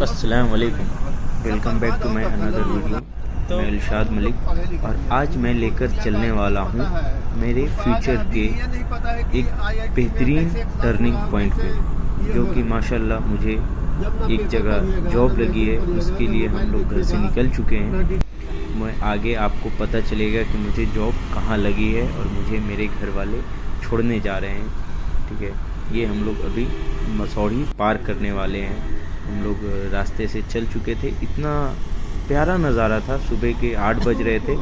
अस्सलाम वालेकुम, welcome back to my another video. मैं इरशाद मलिक और आज मैं लेकर चलने वाला हूँ मेरे फ्यूचर के एक बेहतरीन टर्निंग पॉइंट पे, जो कि माशाल्लाह मुझे एक जगह जॉब लगी है। उसके लिए हम लोग घर से निकल चुके हैं। मैं आगे आपको पता चलेगा कि मुझे जॉब कहाँ लगी है और मुझे मेरे घर वाले छोड़ने जा रहे हैं। ठीक है, ये हम लोग अभी मसौढ़ी पार करने वाले हैं। हम लोग रास्ते से चल चुके थे। इतना प्यारा नज़ारा था। सुबह के 8 बज रहे थे,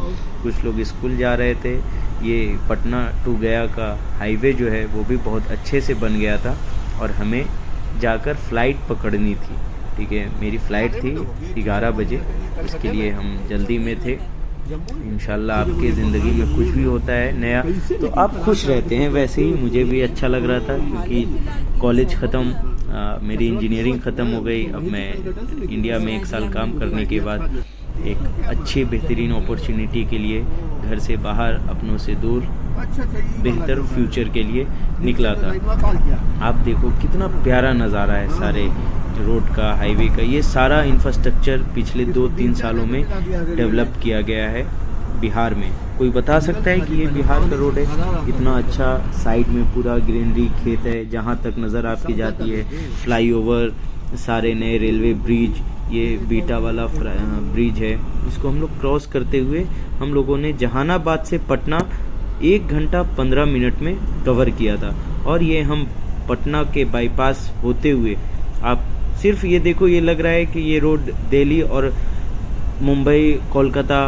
कुछ लोग स्कूल जा रहे थे। ये पटना टू गया का हाईवे जो है वो भी बहुत अच्छे से बन गया था और हमें जाकर फ़्लाइट पकड़नी थी। ठीक है, मेरी फ़्लाइट थी 11 बजे, उसके लिए हम जल्दी में थे। इंशाल्लाह आपके ज़िंदगी में कुछ भी होता है नया तो आप खुश रहते हैं। वैसे ही मुझे भी अच्छा लग रहा था क्योंकि कॉलेज ख़त्म, मेरी इंजीनियरिंग ख़त्म हो गई। अब मैं इंडिया में 1 साल काम करने के बाद एक अच्छी बेहतरीन अपॉर्चुनिटी के लिए घर से बाहर, अपनों से दूर, बेहतर फ्यूचर के लिए निकला था। आप देखो कितना प्यारा नज़ारा है। सारे रोड का, हाईवे का, ये सारा इंफ्रास्ट्रक्चर पिछले 2-3 सालों में डेवलप किया गया है बिहार में। कोई बता सकता है कि ये बिहार का रोड है? इतना अच्छा, साइड में पूरा ग्रीनरी, खेत है, जहाँ तक नज़र आपकी जाती है। फ्लाईओवर, सारे नए रेलवे ब्रिज, ये बीटा वाला ब्रिज है, इसको हम लोग क्रॉस करते हुए हम लोगों ने जहानाबाद से पटना 1 घंटा 15 मिनट में कवर किया था। और ये हम पटना के बाईपास होते हुए, आप सिर्फ ये देखो, ये लग रहा है कि ये रोड दिल्ली और मुंबई, कोलकाता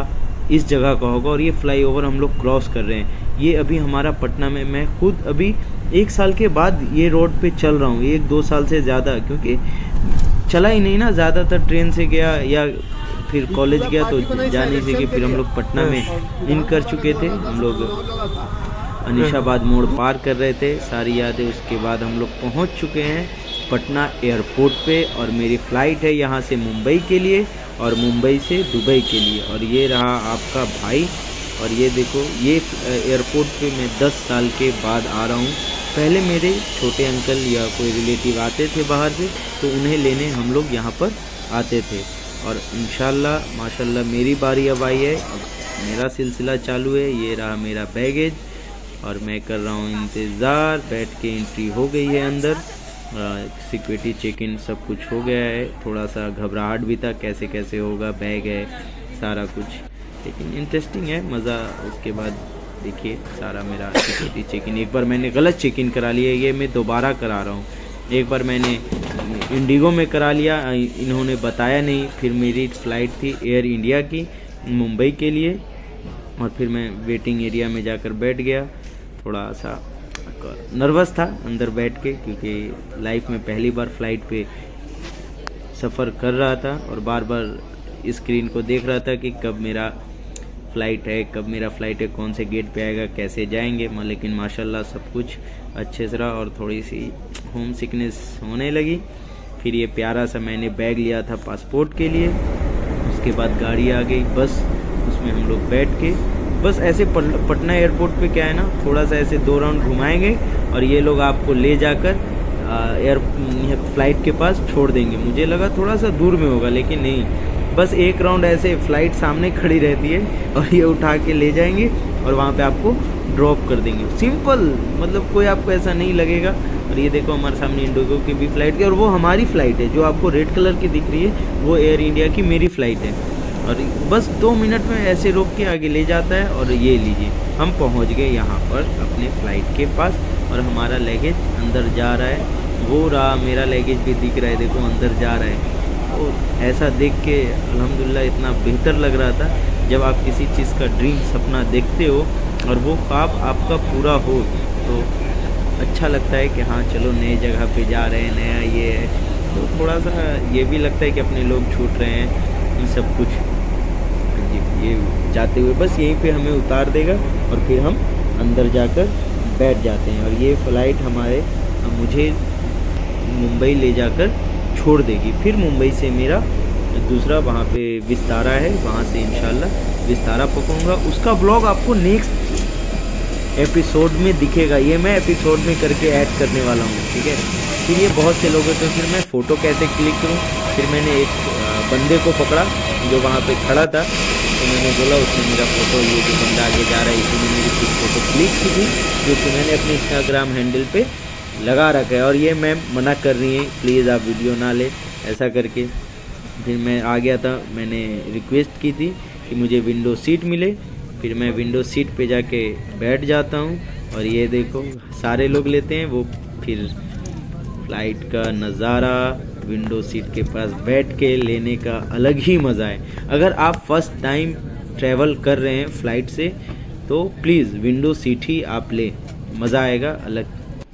इस जगह का होगा। और ये फ्लाईओवर हम लोग क्रॉस कर रहे हैं। ये अभी हमारा पटना में, मैं खुद अभी 1 साल के बाद ये रोड पे चल रहा हूँ, 1-2 साल से ज़्यादा, क्योंकि चला ही नहीं ना। ज़्यादातर ट्रेन से गया या फिर कॉलेज गया तो जा नहीं सके। फिर हम लोग पटना में इन कर चुके थे। हम लोग अनिशाबाद मोड़ पार कर रहे थे, सारी यादें। उसके बाद हम लोग पहुँच चुके हैं पटना एयरपोर्ट पे और मेरी फ़्लाइट है यहाँ से मुंबई के लिए और मुंबई से दुबई के लिए। और ये रहा आपका भाई। और ये देखो, ये एयरपोर्ट पे मैं 10 साल के बाद आ रहा हूँ। पहले मेरे छोटे अंकल या कोई रिलेटिव आते थे बाहर से, तो उन्हें लेने हम लोग यहाँ पर आते थे। और इंशाल्लाह माशाल्लाह मेरी बारी अब आई है, अब मेरा सिलसिला चालू है। ये रहा मेरा बैगेज और मैं कर रहा हूँ इंतज़ार। बैठ के एंट्री हो गई है अंदर, सिक्योरिटी चेक इन सब कुछ हो गया है। थोड़ा सा घबराहट भी था, कैसे कैसे होगा, बैग है सारा कुछ, लेकिन इंटरेस्टिंग है, मज़ा। उसके बाद देखिए सारा मेरा सिक्योरिटी चेक इन, एक बार मैंने गलत चेक इन करा लिया, ये मैं दोबारा करा रहा हूँ। एक बार मैंने इंडिगो में करा लिया, इन्होंने बताया नहीं। फिर मेरी फ़्लाइट थी एयर इंडिया की मुंबई के लिए और फिर मैं वेटिंग एरिया में जाकर बैठ गया। थोड़ा सा नर्वस था अंदर बैठ के, क्योंकि लाइफ में पहली बार फ़्लाइट पे सफ़र कर रहा था और बार बार स्क्रीन को देख रहा था कि कब मेरा फ़्लाइट है, कब मेरा फ़्लाइट है, कौन से गेट पे आएगा, कैसे जाएंगे। लेकिन माशाल्लाह सब कुछ अच्छे से रहा और थोड़ी सी होम सिकनेस होने लगी। फिर ये प्यारा सा मैंने बैग लिया था पासपोर्ट के लिए। उसके बाद गाड़ी आ गई, बस, उसमें हम लोग बैठ के बस ऐसे पटना एयरपोर्ट पे क्या है ना, थोड़ा सा ऐसे 2 राउंड घुमाएंगे और ये लोग आपको ले जाकर फ़्लाइट के पास छोड़ देंगे। मुझे लगा थोड़ा सा दूर में होगा, लेकिन नहीं, बस 1 राउंड ऐसे फ़्लाइट सामने खड़ी रहती है और ये उठा के ले जाएंगे और वहाँ पे आपको ड्रॉप कर देंगे। सिंपल, मतलब कोई आपको ऐसा नहीं लगेगा। और ये देखो हमारे सामने इंडिगो की भी फ़्लाइट थी और वो हमारी फ़्लाइट है, जो आपको रेड कलर की दिख रही है वो एयर इंडिया की मेरी फ़्लाइट है। और बस 2 मिनट में ऐसे रोक के आगे ले जाता है। और ये लीजिए, हम पहुंच गए यहाँ पर अपने फ़्लाइट के पास और हमारा लगेज अंदर जा रहा है। वो रहा, मेरा लगेज भी दिख रहा है, देखो अंदर जा रहा है। तो ऐसा देख के अल्हम्दुलिल्लाह इतना बेहतर लग रहा था। जब आप किसी चीज़ का ड्रीम, सपना देखते हो और वो ख्वाब आपका पूरा हो तो अच्छा लगता है कि हाँ चलो नए जगह पे जा रहे हैं, नया ये है। तो थोड़ा सा ये भी लगता है कि अपने लोग छूट रहे हैं, ये सब कुछ। ये जाते हुए बस यहीं पे हमें उतार देगा और फिर हम अंदर जाकर बैठ जाते हैं। और ये फ़्लाइट मुझे मुंबई ले जाकर छोड़ देगी। फिर मुंबई से मेरा दूसरा वहाँ पे विस्तारा है, वहाँ से इंशाल्लाह विस्तारा पकड़ूंगा। उसका व्लॉग आपको नेक्स्ट एपिसोड में दिखेगा, ये मैं एपिसोड में करके ऐड करने वाला हूँ, ठीक है। फिर ये बहुत से लोग हैं, तो फिर मैं फ़ोटो कैसे क्लिक करूँ। फिर मैंने एक बंदे को पकड़ा जो वहाँ पे खड़ा था, तो मैंने बोला, उसने मेरा फ़ोटो, ये जो बंदा आगे जा रहा है इसी ने मेरी कुछ फ़ोटो क्लिक की थी, जो कि मैंने अपने इंस्टाग्राम हैंडल पे लगा रखा है। और ये मैम मना कर रही है, प्लीज़ आप वीडियो ना ले ऐसा करके। फिर मैं आ गया था, मैंने रिक्वेस्ट की थी कि मुझे विंडो सीट मिले। फिर मैं विंडो सीट पे जाके बैठ जाता हूँ, और ये देखो सारे लोग लेते हैं वो। फिर फ्लाइट का नज़ारा, विंडो सीट के पास बैठ के लेने का अलग ही मज़ा है। अगर आप फर्स्ट टाइम ट्रैवल कर रहे हैं फ़्लाइट से, तो प्लीज़ विंडो सीट ही आप ले, मज़ा आएगा। अलग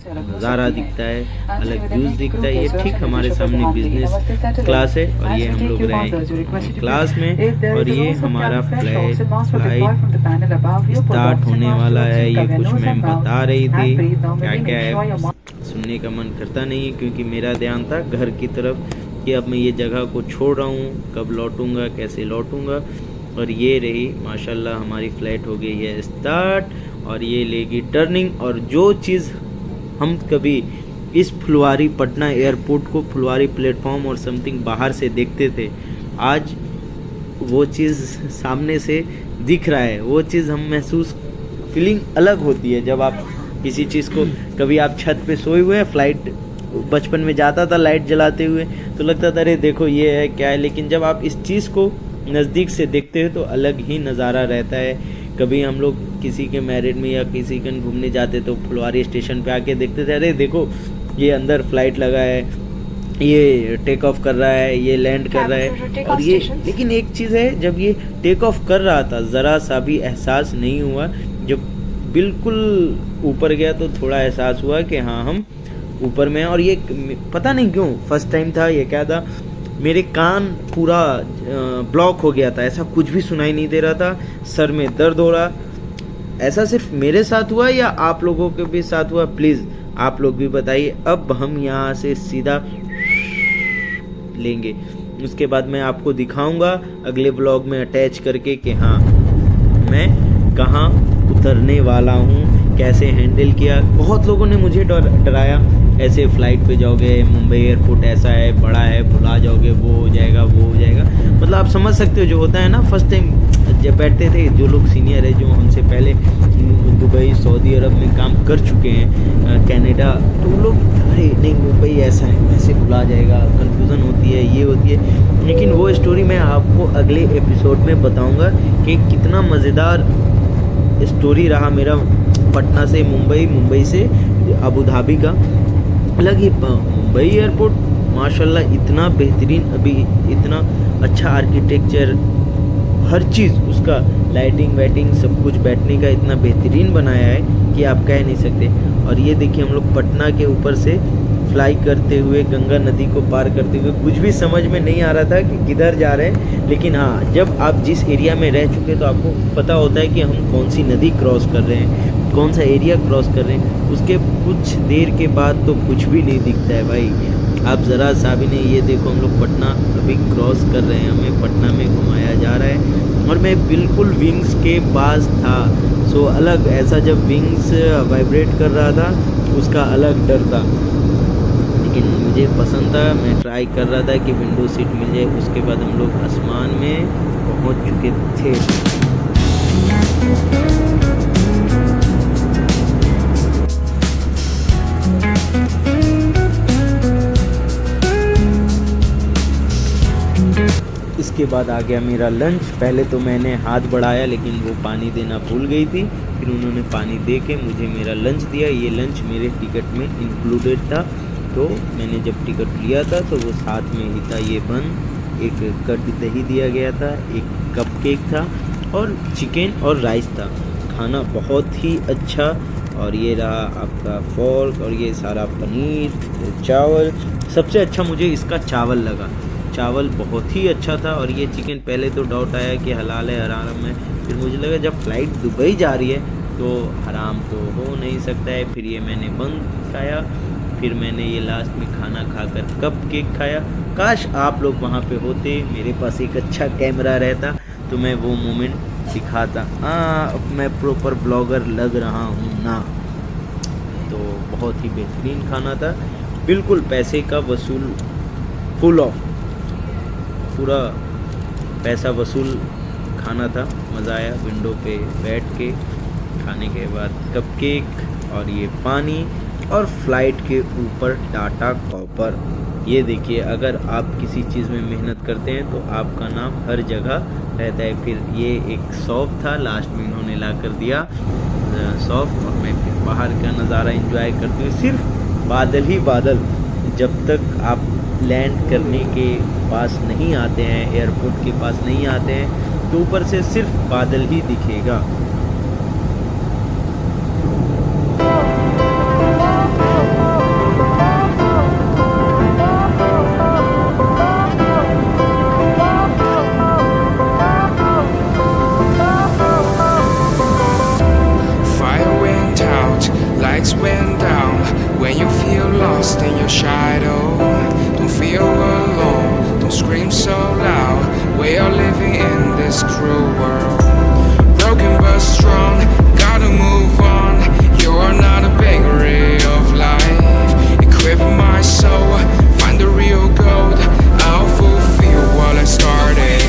नज़ारा दिखता है, अलग व्यूज़ दिखता है। ये ठीक हमारे सामने बिजनेस क्लास है, और ये हम लोग रहे क्लास में, और ये हमारा फ्लाइट स्टार्ट होने वाला है। ये कुछ मैम बता रही थी, क्या क्या है सुनने का मन करता नहीं है, क्योंकि मेरा ध्यान था घर की तरफ कि अब मैं ये जगह को छोड़ रहा हूँ, कब लौटूंगा, कैसे लौटूंगा। और ये रही माशाल्लाह हमारी फ़्लाइट हो गई है स्टार्ट, और ये लेगी टर्निंग। और जो चीज़ हम कभी इस फुलवारी पटना एयरपोर्ट को, फुलवारी प्लेटफॉर्म और समथिंग बाहर से देखते थे, आज वो चीज़ सामने से दिख रहा है। वो चीज़ हम महसूस, फीलिंग अलग होती है जब आप किसी चीज़ को, कभी आप छत पे सोए हुए हैं, फ्लाइट बचपन में जाता था लाइट जलाते हुए, तो लगता था अरे देखो ये है क्या है, लेकिन जब आप इस चीज़ को नज़दीक से देखते हो तो अलग ही नज़ारा रहता है। कभी हम लोग किसी के मैरिज में या किसी के घूमने जाते तो फुलवारी स्टेशन पे आके देखते थे, अरे देखो ये अंदर फ्लाइट लगा है, ये टेक ऑफ कर रहा है, ये लैंड कर रहा है। और ये लेकिन एक चीज़ है, जब ये टेक ऑफ कर रहा था ज़रा सा भी एहसास नहीं हुआ, जब बिल्कुल ऊपर गया तो थोड़ा एहसास हुआ कि हाँ हम ऊपर में हैं। और ये पता नहीं क्यों फर्स्ट टाइम था, ये क्या था, मेरे कान पूरा ब्लॉक हो गया था, ऐसा कुछ भी सुनाई नहीं दे रहा था, सर में दर्द हो रहा। ऐसा सिर्फ मेरे साथ हुआ या आप लोगों के भी साथ हुआ, प्लीज़ आप लोग भी बताइए। अब हम यहाँ से सीधा लेंगे, उसके बाद मैं आपको दिखाऊंगा अगले ब्लॉग में अटैच करके कि हाँ मैं कहाँ उतरने वाला हूँ, कैसे हैंडल किया। बहुत लोगों ने मुझे डराया, ऐसे फ़्लाइट पे जाओगे, मुंबई एयरपोर्ट ऐसा है, बड़ा है, भुला जाओगे, वो हो जाएगा, वो हो जाएगा। मतलब आप समझ सकते हो जो होता है ना, फर्स्ट टाइम जब बैठते थे, जो लोग सीनियर है, जो हमसे पहले दुबई, सऊदी अरब में काम कर चुके हैं, कनाडा, तो वो लोग अरे नहीं मुंबई ऐसा है, ऐसे भुला जाएगा, कन्फ्यूज़न होती है, ये होती है। लेकिन वो स्टोरी मैं आपको अगले एपिसोड में बताऊँगा कि कितना मज़ेदार स्टोरी रहा मेरा पटना से मुंबई, मुंबई से अबू धाबी का। अलग ही मुंबई एयरपोर्ट माशाल्लाह इतना बेहतरीन, अभी इतना अच्छा आर्किटेक्चर, हर चीज़ उसका, लाइटिंग वाइटिंग सब कुछ, बैठने का इतना बेहतरीन बनाया है कि आप कह नहीं सकते। और ये देखिए हम लोग पटना के ऊपर से फ्लाई करते हुए, गंगा नदी को पार करते हुए, कुछ भी समझ में नहीं आ रहा था कि किधर जा रहे हैं। लेकिन हाँ, जब आप जिस एरिया में रह चुके तो आपको पता होता है कि हम कौन सी नदी क्रॉस कर रहे हैं, कौन सा एरिया क्रॉस कर रहे हैं। उसके कुछ देर के बाद तो कुछ भी नहीं दिखता है भाई, आप ज़रा सा भी नहीं। ये देखो हम लोग पटना अभी क्रॉस कर रहे हैं, हमें पटना में घुमाया जा रहा है, और मैं बिल्कुल विंग्स के पास था। सो अलग ऐसा, जब विंग्स वाइब्रेट कर रहा था उसका अलग डर था, लेकिन मुझे पसंद था। मैं ट्राई कर रहा था कि विंडो सीट मिल जाए। उसके बाद हम लोग आसमान में पहुंच चुके थे। इसके बाद आ गया मेरा लंच। पहले तो मैंने हाथ बढ़ाया, लेकिन वो पानी देना भूल गई थी। फिर उन्होंने पानी दे के मुझे मेरा लंच दिया। ये लंच मेरे टिकट में इंक्लूडेड था, तो मैंने जब टिकट लिया था तो वो साथ में ही था। ये बन, एक कट दही दिया गया था, एक कप केक था, और चिकन और राइस था। खाना बहुत ही अच्छा। और ये रहा आपका फॉर्क, और ये सारा पनीर, चावल। सबसे अच्छा मुझे इसका चावल लगा, चावल बहुत ही अच्छा था। और ये चिकन, पहले तो डाउट आया कि हलाल है हराम है, फिर मुझे लगा जब फ़्लाइट दुबई जा रही है तो हराम तो हो नहीं सकता है। फिर ये मैंने बंद खाया, फिर मैंने ये लास्ट में खाना खाकर कप केक खाया। काश आप लोग वहाँ पे होते, मेरे पास एक अच्छा कैमरा रहता तो मैं वो मोमेंट दिखाता। अब मैं प्रॉपर ब्लॉगर लग रहा हूँ ना। तो बहुत ही बेहतरीन खाना था, बिल्कुल पैसे का वसूल, फुल ऑफ, पूरा पैसा वसूल खाना था। मज़ा आया विंडो पे बैठ के खाने के बाद कपकेक और ये पानी और फ्लाइट के ऊपर टाटा कॉपर। ये देखिए, अगर आप किसी चीज़ में मेहनत करते हैं तो आपका नाम हर जगह रहता है। फिर ये एक शॉप था, लास्ट में इन्होंने ला कर दिया शॉप, और मैं फिर बाहर का नज़ारा एंजॉय करते हुए, सिर्फ बादल ही बादल। जब तक आप लैंड करने के पास नहीं आते हैं, एयरपोर्ट के पास नहीं आते हैं, तो ऊपर से सिर्फ बादल ही दिखेगा। Lights went down when you feel lost in your shadow. Don't feel alone, don't scream so loud. We are living in this cruel world. Broken but strong, gotta move on. You are not a bakery of life. Equip my soul, find the real gold. I'll fulfill what I started.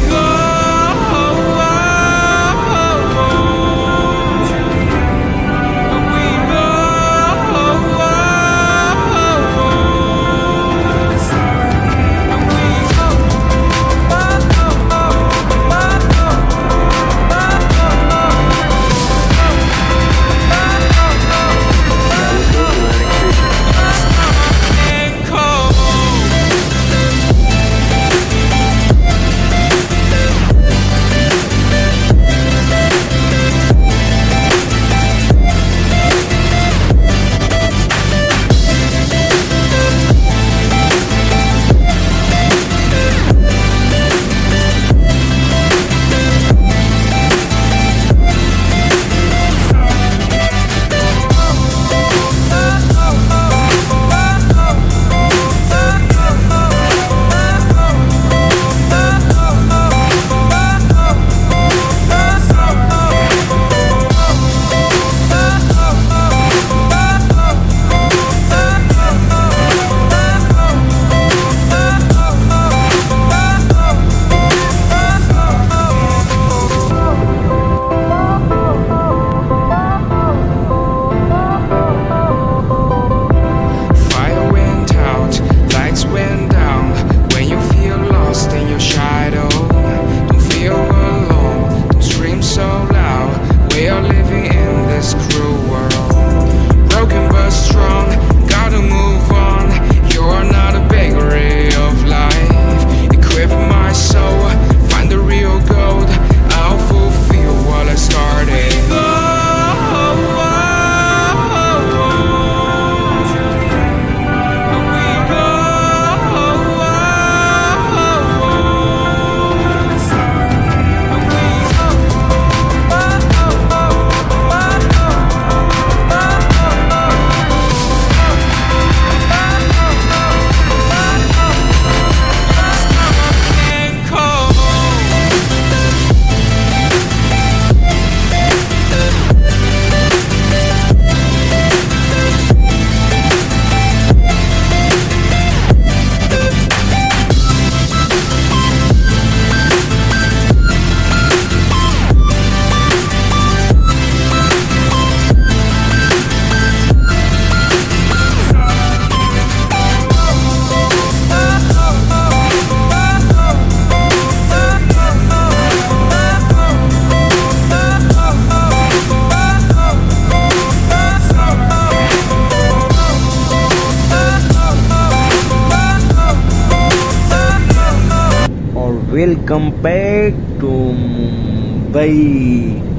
Welcome back to Mumbai.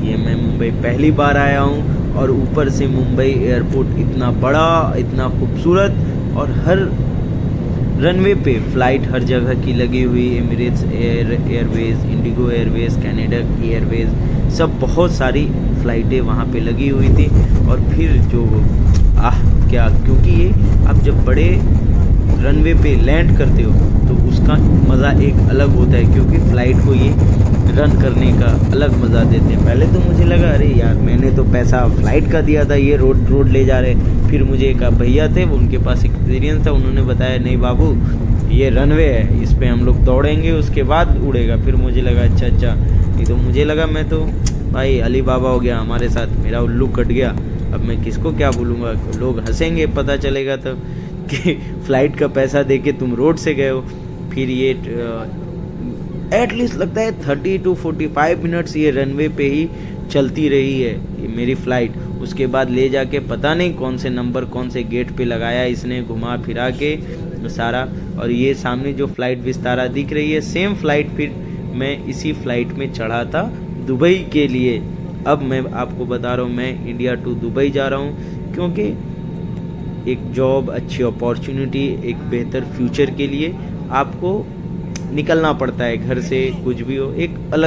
ये मैं मुंबई पहली बार आया हूँ और ऊपर से Mumbai airport इतना बड़ा, इतना खूबसूरत, और हर रनवे पे फ़्लाइट हर जगह की लगी हुई। Emirates Airways, Indigo Airways, Canada Airways, सब बहुत सारी फ़्लाइटें वहाँ पे लगी हुई थी। और फिर जो क्या, क्योंकि ये आप जब बड़े रनवे पे लैंड करते हो तो उसका मज़ा एक अलग होता है, क्योंकि फ़्लाइट को ये रन करने का अलग मज़ा देते हैं। पहले तो मुझे लगा अरे यार मैंने तो पैसा फ़्लाइट का दिया था, ये रोड ले जा रहे। फिर मुझे एक भैया थे, वो उनके पास एक्सपीरियंस था, उन्होंने बताया नहीं बाबू ये रनवे है, इस पे हम लोग दौड़ेंगे उसके बाद उड़ेगा। फिर मुझे लगा अच्छा ये तो मुझे लगा मैं तो भाई अली बाबा हो गया हमारे साथ, मेरा उल्लू कट गया। अब मैं किसको क्या बोलूँगा, लोग हंसेंगे पता चलेगा तो कि फ़्लाइट का पैसा दे के तुम रोड से गए हो। फिर ये एटलीस्ट लगता है 30 to 45 मिनट्स ये रनवे पे ही चलती रही है ये मेरी फ़्लाइट। उसके बाद ले जाके पता नहीं कौन से नंबर कौन से गेट पे लगाया इसने, घुमा फिरा के सारा। और ये सामने जो फ़्लाइट विस्तारा दिख रही है, सेम फ़्लाइट फिर मैं इसी फ़्लाइट में चढ़ा था दुबई के लिए। अब मैं आपको बता रहा हूँ मैं इंडिया टू दुबई जा रहा हूँ, क्योंकि एक जॉब, अच्छी अपॉर्चुनिटी, एक बेहतर फ्यूचर के लिए आपको निकलना पड़ता है घर से, कुछ भी हो एक अलग